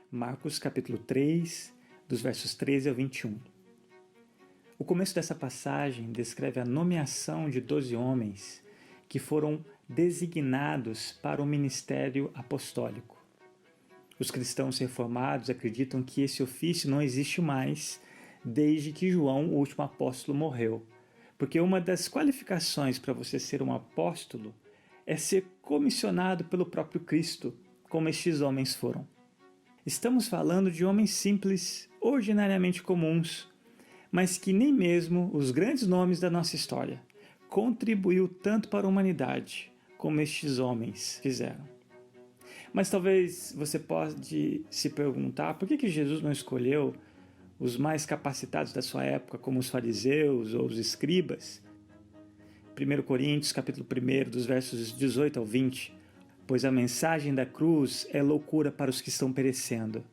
Marcos capítulo 3, dos versos 13 ao 21. O começo dessa passagem descreve a nomeação de 12 homens que foram designados para o ministério apostólico. Os cristãos reformados acreditam que esse ofício não existe mais desde que João, o último apóstolo, morreu, porque uma das qualificações para você ser um apóstolo é ser comissionado pelo próprio Cristo, como estes homens foram. Estamos falando de homens simples, ordinariamente comuns, mas que nem mesmo os grandes nomes da nossa história contribuiu tanto para a humanidade como estes homens fizeram. Mas talvez você pode se perguntar por que Jesus não escolheu os mais capacitados da sua época, como os fariseus ou os escribas. 1 Coríntios capítulo 1, dos versos 18 ao 20, pois a mensagem da cruz é loucura para os que estão perecendo,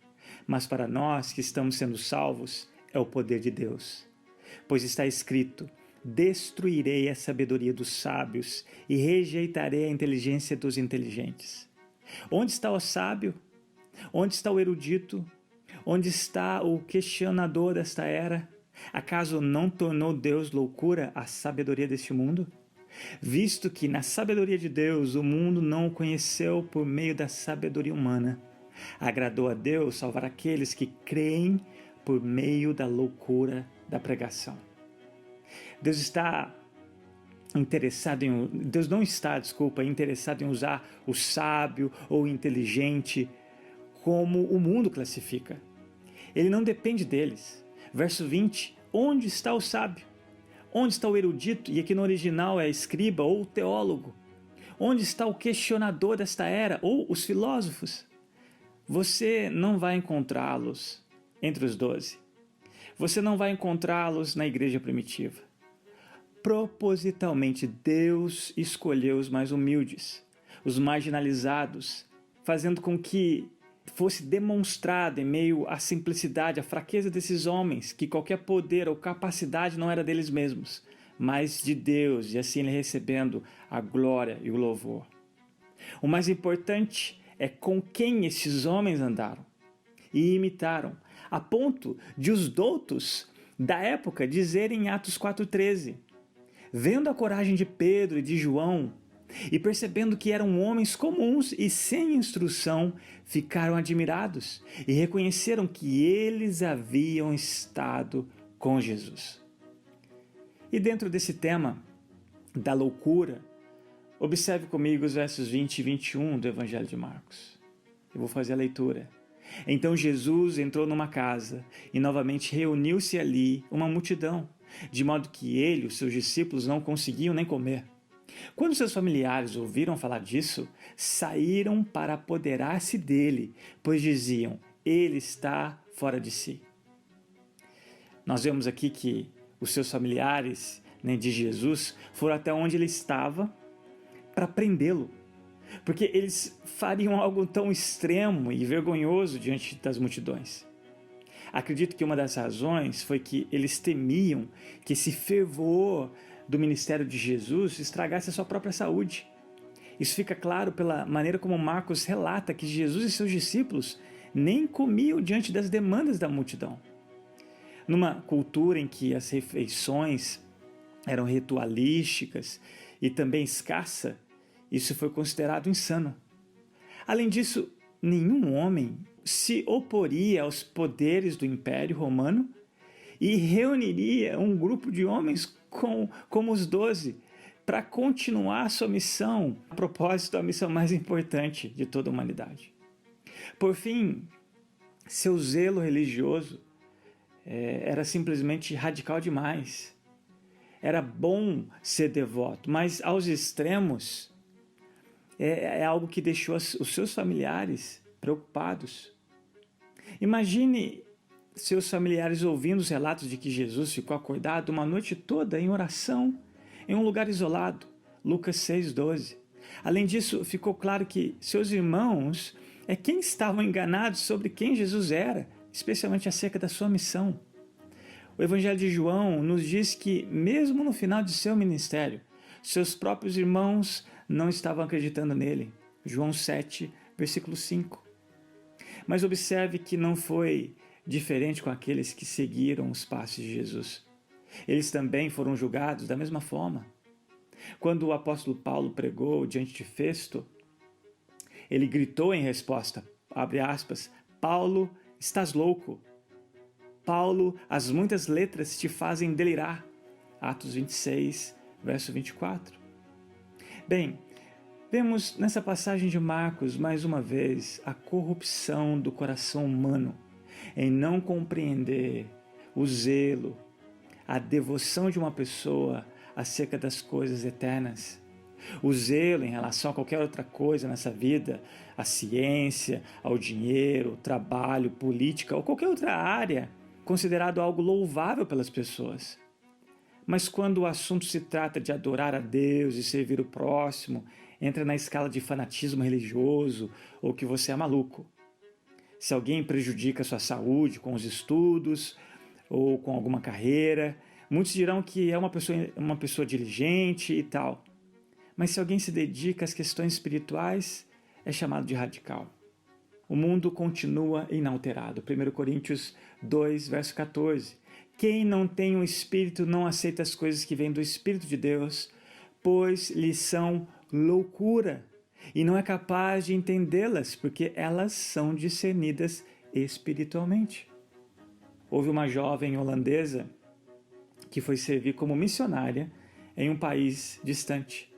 mas para nós que estamos sendo salvos é o poder de Deus. Pois está escrito: destruirei a sabedoria dos sábios e rejeitarei a inteligência dos inteligentes. Onde está o sábio? Onde está o erudito? Onde está o questionador desta era? Acaso não tornou Deus loucura a sabedoria deste mundo? Visto que na sabedoria de Deus o mundo não o conheceu por meio da sabedoria humana, agradou a Deus salvar aqueles que creem por meio da loucura da pregação. Deus não está interessado em usar o sábio ou o inteligente como o mundo classifica. Ele não depende deles. Verso 20, onde está o sábio? Onde está o erudito? E aqui no original é escriba ou teólogo. Onde está o questionador desta era ou os filósofos? Você não vai encontrá-los entre os 12. Você não vai encontrá-los na igreja primitiva. Propositalmente, Deus escolheu os mais humildes, os marginalizados, fazendo com que fosse demonstrado em meio à simplicidade, à fraqueza desses homens, que qualquer poder ou capacidade não era deles mesmos, mas de Deus, e assim ele recebendo a glória e o louvor. O mais importante é com quem esses homens andaram e imitaram, a ponto de os doutos da época dizerem em Atos 4,13, vendo a coragem de Pedro e de João, e percebendo que eram homens comuns e sem instrução, ficaram admirados e reconheceram que eles haviam estado com Jesus. E dentro desse tema da loucura, observe comigo os versos 20 e 21 do Evangelho de Marcos. Eu vou fazer a leitura. Então Jesus entrou numa casa e novamente reuniu-se ali uma multidão, de modo que ele e os seus discípulos não conseguiam nem comer. Quando seus familiares ouviram falar disso, saíram para apoderar-se dele, pois diziam: ele está fora de si. Nós vemos aqui que os seus familiares, de Jesus, foram até onde ele estava para prendê-lo, porque eles fariam algo tão extremo e vergonhoso diante das multidões. Acredito que uma das razões foi que eles temiam que esse fervor do ministério de Jesus estragasse a sua própria saúde. Isso fica claro pela maneira como Marcos relata que Jesus e seus discípulos nem comiam diante das demandas da multidão. Numa cultura em que as refeições eram ritualísticas e também escassa, isso foi considerado insano. Além disso, nenhum homem se oporia aos poderes do Império Romano e reuniria um grupo de homens como os 12 para continuar sua missão, a propósito, a missão mais importante de toda a humanidade. Por fim, seu zelo religioso era simplesmente radical demais. Era bom ser devoto, mas aos extremos é algo que deixou os seus familiares preocupados. Imagine seus familiares ouvindo os relatos de que Jesus ficou acordado uma noite toda em oração, em um lugar isolado, Lucas 6,12. Além disso, ficou claro que seus irmãos quem estavam enganados sobre quem Jesus era, especialmente acerca da sua missão. O Evangelho de João nos diz que, mesmo no final de seu ministério, seus próprios irmãos não estavam acreditando nele. João 7, versículo 5. Mas observe que não foi diferente com aqueles que seguiram os passos de Jesus. Eles também foram julgados da mesma forma. Quando o apóstolo Paulo pregou diante de Festo, ele gritou em resposta, abre aspas, Paulo, estás louco. Paulo, as muitas letras te fazem delirar. Atos 26, verso 24. Bem, vemos nessa passagem de Marcos, mais uma vez, a corrupção do coração humano em não compreender o zelo, a devoção de uma pessoa acerca das coisas eternas. O zelo em relação a qualquer outra coisa nessa vida, a ciência, ao dinheiro, trabalho, política ou qualquer outra área, considerado algo louvável pelas pessoas. Mas quando o assunto se trata de adorar a Deus e servir o próximo, entra na escala de fanatismo religioso ou que você é maluco. Se alguém prejudica a sua saúde com os estudos ou com alguma carreira, muitos dirão que é uma pessoa diligente e tal. Mas se alguém se dedica às questões espirituais, é chamado de radical. O mundo continua inalterado. 1 Coríntios 2, verso 14. Quem não tem um espírito não aceita as coisas que vêm do Espírito de Deus, pois lhes são loucura, e não é capaz de entendê-las, porque elas são discernidas espiritualmente. Houve uma jovem holandesa que foi servir como missionária em um país distante.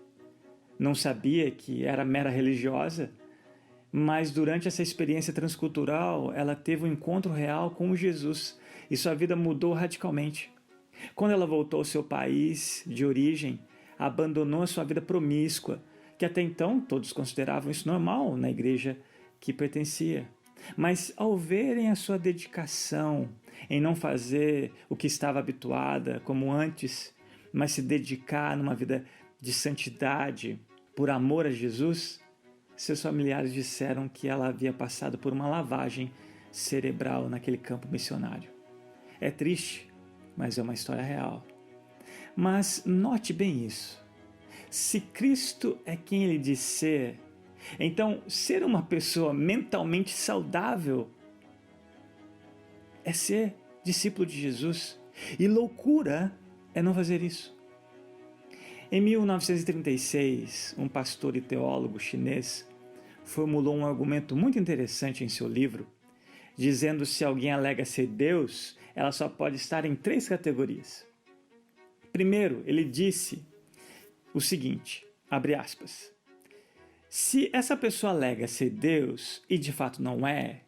Não sabia que era mera religiosa, mas durante essa experiência transcultural, ela teve um encontro real com Jesus e sua vida mudou radicalmente. Quando ela voltou ao seu país de origem, abandonou a sua vida promíscua, que até então todos consideravam isso normal na igreja que pertencia. Mas ao verem a sua dedicação em não fazer o que estava habituada como antes, mas se dedicar numa vida de santidade por amor a Jesus, seus familiares disseram que ela havia passado por uma lavagem cerebral naquele campo missionário. É triste, mas é uma história real. Mas note bem isso. Se Cristo é quem ele diz ser, então ser uma pessoa mentalmente saudável é ser discípulo de Jesus. E loucura é não fazer isso. Em 1936, um pastor e teólogo chinês formulou um argumento muito interessante em seu livro, dizendo que se alguém alega ser Deus, ela só pode estar em 3 categorias. Primeiro, ele disse o seguinte, abre aspas, se essa pessoa alega ser Deus e de fato não é,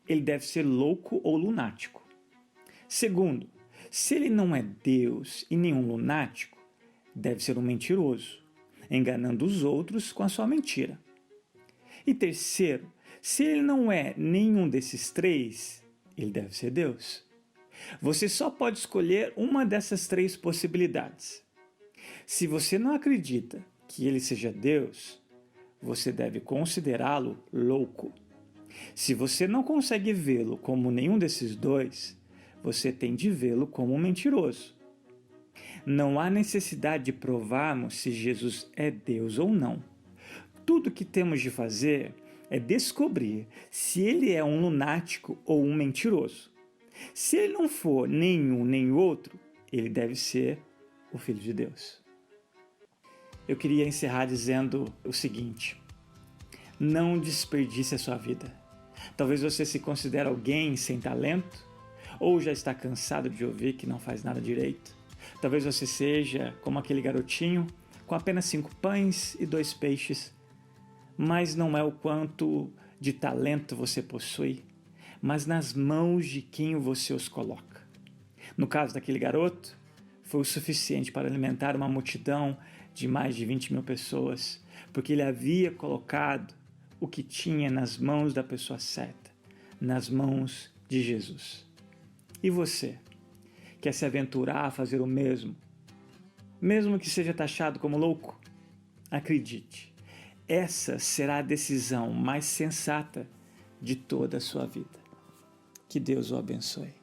ele deve ser louco ou lunático. Segundo, se ele não é Deus e nenhum lunático, deve ser um mentiroso, enganando os outros com a sua mentira. E terceiro, se ele não é nenhum desses 3, ele deve ser Deus. Você só pode escolher uma dessas 3 possibilidades. Se você não acredita que ele seja Deus, você deve considerá-lo louco. Se você não consegue vê-lo como nenhum desses 2, você tem de vê-lo como um mentiroso. Não há necessidade de provarmos se Jesus é Deus ou não. Tudo que temos de fazer é descobrir se ele é um lunático ou um mentiroso. Se ele não for nenhum nem outro, ele deve ser o Filho de Deus. Eu queria encerrar dizendo o seguinte: não desperdice a sua vida. Talvez você se considere alguém sem talento, ou já está cansado de ouvir que não faz nada direito. Talvez você seja como aquele garotinho com apenas 5 pães e 2 peixes, mas não é o quanto de talento você possui, mas nas mãos de quem você os coloca. No caso daquele garoto, foi o suficiente para alimentar uma multidão de mais de 20 mil pessoas, porque ele havia colocado o que tinha nas mãos da pessoa certa, nas mãos de Jesus. E você? Quer se aventurar a fazer o mesmo? Mesmo que seja taxado como louco? Acredite, essa será a decisão mais sensata de toda a sua vida. Que Deus o abençoe.